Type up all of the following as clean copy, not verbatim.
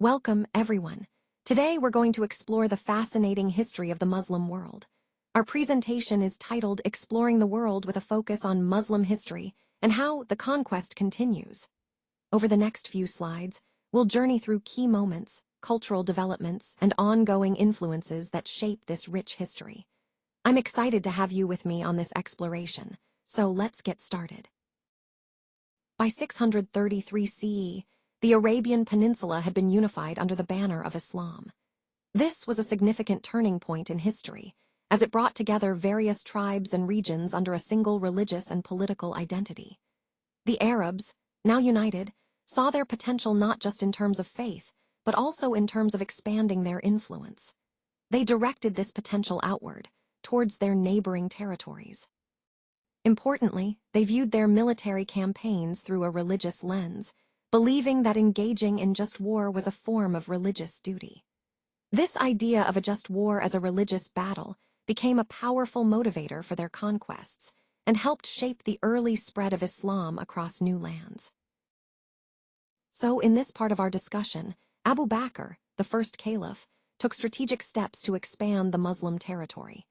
Welcome, everyone. Today we're going to explore the fascinating history of the Muslim world. Our presentation is titled Exploring the World with a focus on Muslim history and how the conquest continues. Over the next few slides, we'll journey through key moments, cultural developments, and ongoing influences that shape this rich history. I'm excited to have you with me on this exploration, so let's get started. By 633 CE, the Arabian Peninsula had been unified under the banner of Islam. This was a significant turning point in history, as it brought together various tribes and regions under a single religious and political identity. The Arabs, now united, saw their potential not just in terms of faith, but also in terms of expanding their influence. They directed this potential outward, towards their neighboring territories. Importantly, they viewed their military campaigns through a religious lens, believing that engaging in just war was a form of religious duty. This idea of a just war as a religious battle became a powerful motivator for their conquests and helped shape the early spread of Islam across new lands. So, in this part of our discussion, Abu Bakr, the first caliph, took strategic steps to expand the Muslim territory.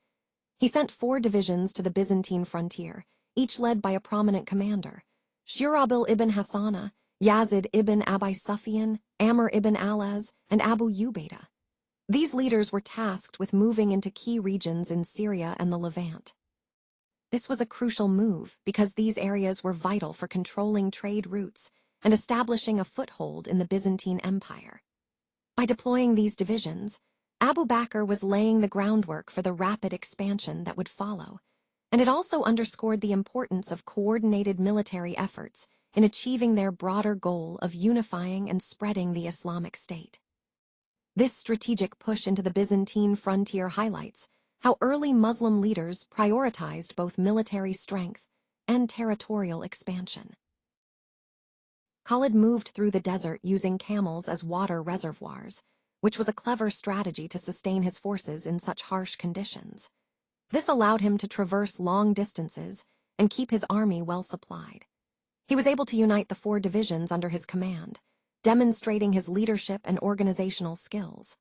He sent 4 divisions to the Byzantine frontier, each led by a prominent commander: Shurabil ibn Hassana, Yazid ibn Abi Sufyan, Amr ibn Alaz, and Abu Ubaidah. These leaders were tasked with moving into key regions in Syria and the Levant. This was a crucial move because these areas were vital for controlling trade routes and establishing a foothold in the Byzantine Empire. By deploying these divisions, Abu Bakr was laying the groundwork for the rapid expansion that would follow, and it also underscored the importance of coordinated military efforts in achieving their broader goal of unifying and spreading the Islamic State. This strategic push into the Byzantine frontier highlights how early Muslim leaders prioritized both military strength and territorial expansion. Khalid moved through the desert using camels as water reservoirs, which was a clever strategy to sustain his forces in such harsh conditions. This allowed him to traverse long distances and keep his army well supplied. He was able to unite the 4 divisions under his command, demonstrating his leadership and organizational skills.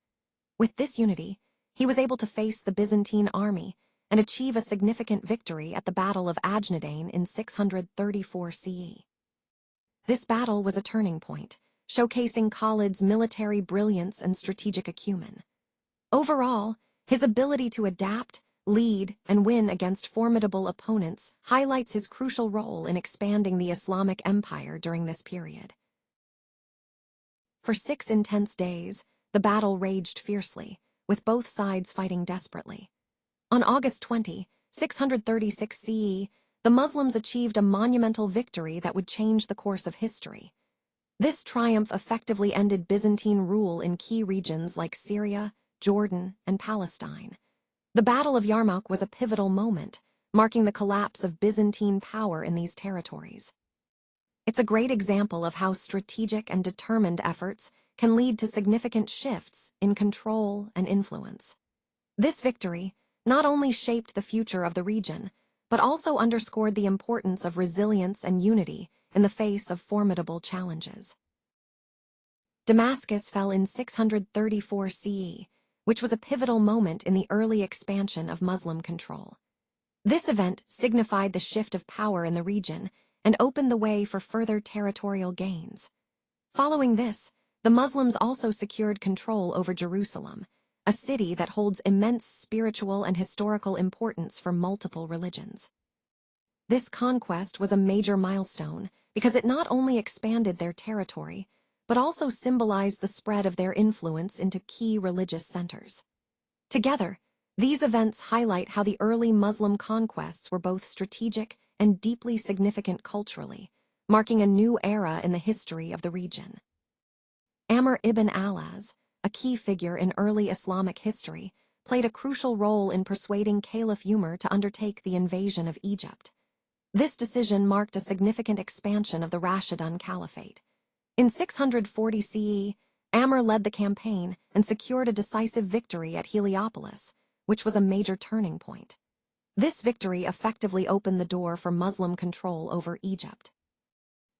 With this unity, he was able to face the Byzantine army and achieve a significant victory at the Battle of Ajnadain in 634 CE. This battle was a turning point, showcasing Khalid's military brilliance and strategic acumen. Overall, his ability to adapt, lead, and win against formidable opponents highlights his crucial role in expanding the Islamic Empire during this period. For 6 intense days, the battle raged fiercely, with both sides fighting desperately. On August 20, 636 CE, the Muslims achieved a monumental victory that would change the course of history. This triumph effectively ended Byzantine rule in key regions like Syria, Jordan, and Palestine. The Battle of Yarmouk was a pivotal moment, marking the collapse of Byzantine power in these territories. It's a great example of how strategic and determined efforts can lead to significant shifts in control and influence. This victory not only shaped the future of the region, but also underscored the importance of resilience and unity in the face of formidable challenges. Damascus fell in 634 CE, which was a pivotal moment in the early expansion of Muslim control. This event signified the shift of power in the region and opened the way for further territorial gains. Following this, the Muslims also secured control over Jerusalem, a city that holds immense spiritual and historical importance for multiple religions. This conquest was a major milestone because it not only expanded their territory, but also symbolized the spread of their influence into key religious centers. Together, these events highlight how the early Muslim conquests were both strategic and deeply significant culturally, marking a new era in the history of the region. Amr ibn Alaz, a key figure in early Islamic history, played a crucial role in persuading Caliph Umar to undertake the invasion of Egypt. This decision marked a significant expansion of the Rashidun Caliphate. In 640 CE, Amr led the campaign and secured a decisive victory at Heliopolis, which was a major turning point. This victory effectively opened the door for Muslim control over Egypt.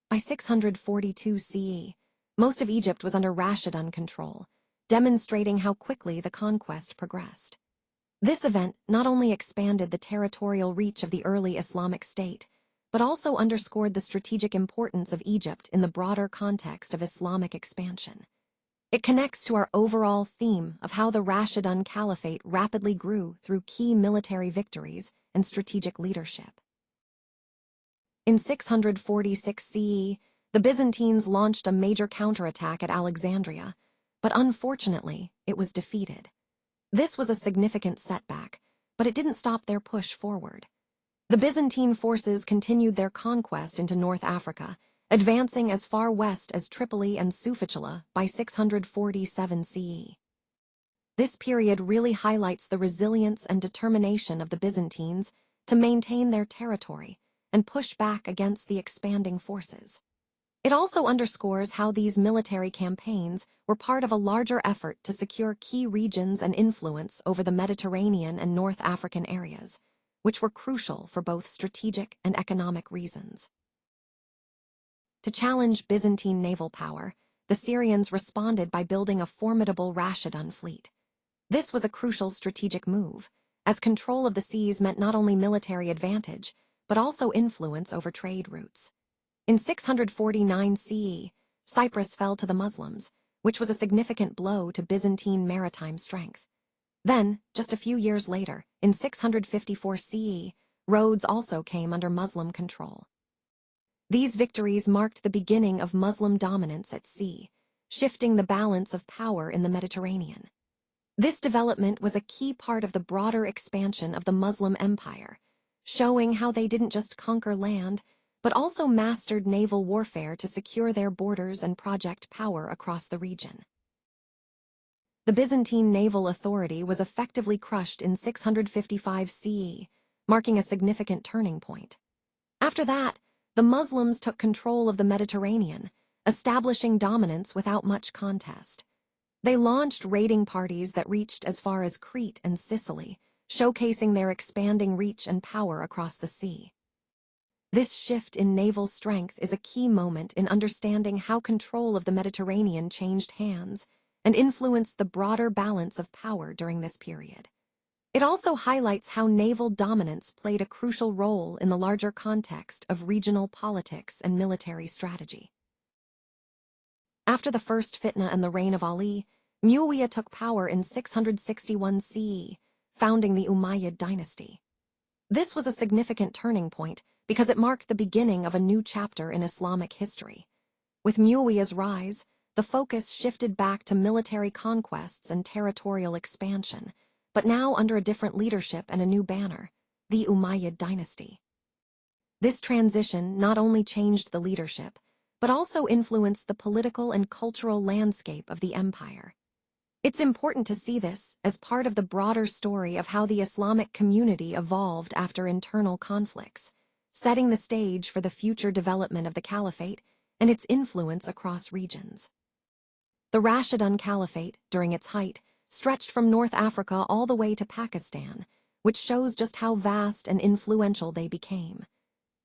By 642 CE, Most of Egypt was under Rashidun control, demonstrating how quickly the conquest progressed. This event not only expanded the territorial reach of the early Islamic state, but also underscored the strategic importance of Egypt in the broader context of Islamic expansion. It connects to our overall theme of how the Rashidun Caliphate rapidly grew through key military victories and strategic leadership. In 646 CE, the Byzantines launched a major counterattack at Alexandria, but unfortunately, it was defeated. This was a significant setback, but it didn't stop their push forward. The Byzantine forces continued their conquest into North Africa, advancing as far west as Tripoli and Sufetula by 647 CE. This period really highlights the resilience and determination of the Byzantines to maintain their territory and push back against the expanding forces. It also underscores how these military campaigns were part of a larger effort to secure key regions and influence over the Mediterranean and North African areas, which were crucial for both strategic and economic reasons. To challenge Byzantine naval power, the Syrians responded by building a formidable Rashidun fleet. This was a crucial strategic move, as control of the seas meant not only military advantage, but also influence over trade routes. In 649 CE, Cyprus fell to the Muslims, which was a significant blow to Byzantine maritime strength. Then, just a few years later, in 654 CE, Rhodes also came under Muslim control. These victories marked the beginning of Muslim dominance at sea, shifting the balance of power in the Mediterranean. This development was a key part of the broader expansion of the Muslim Empire, showing how they didn't just conquer land, but also mastered naval warfare to secure their borders and project power across the region. The Byzantine naval authority was effectively crushed in 655 CE, marking a significant turning point. After that, the Muslims took control of the Mediterranean, establishing dominance without much contest. They launched raiding parties that reached as far as Crete and Sicily, showcasing their expanding reach and power across the sea. This shift in naval strength is a key moment in understanding how control of the Mediterranean changed hands and influenced the broader balance of power during this period. It also highlights how naval dominance played a crucial role in the larger context of regional politics and military strategy. After the First Fitna and the reign of Ali, Muawiyah took power in 661 CE, founding the Umayyad dynasty. This was a significant turning point because it marked the beginning of a new chapter in Islamic history. With Muawiyah's rise, the focus shifted back to military conquests and territorial expansion, but now under a different leadership and a new banner, the Umayyad dynasty. This transition not only changed the leadership, but also influenced the political and cultural landscape of the empire. It's important to see this as part of the broader story of how the Islamic community evolved after internal conflicts, setting the stage for the future development of the Caliphate and its influence across regions. The Rashidun Caliphate, during its height, stretched from North Africa all the way to Pakistan, which shows just how vast and influential they became.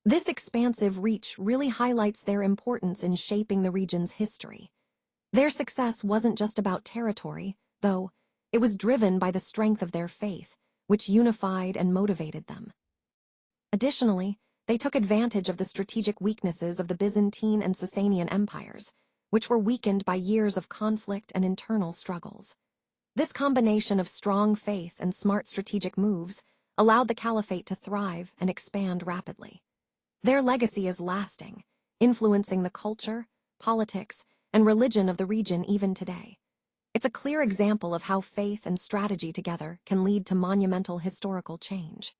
This expansive reach really highlights their importance in shaping the region's history. Their success wasn't just about territory, though; it was driven by the strength of their faith, which unified and motivated them. Additionally, they took advantage of the strategic weaknesses of the Byzantine and Sasanian empires, which were weakened by years of conflict and internal struggles. This combination of strong faith and smart strategic moves allowed the Caliphate to thrive and expand rapidly. Their legacy is lasting, influencing the culture, politics, and religion of the region even today. It's a clear example of how faith and strategy together can lead to monumental historical change.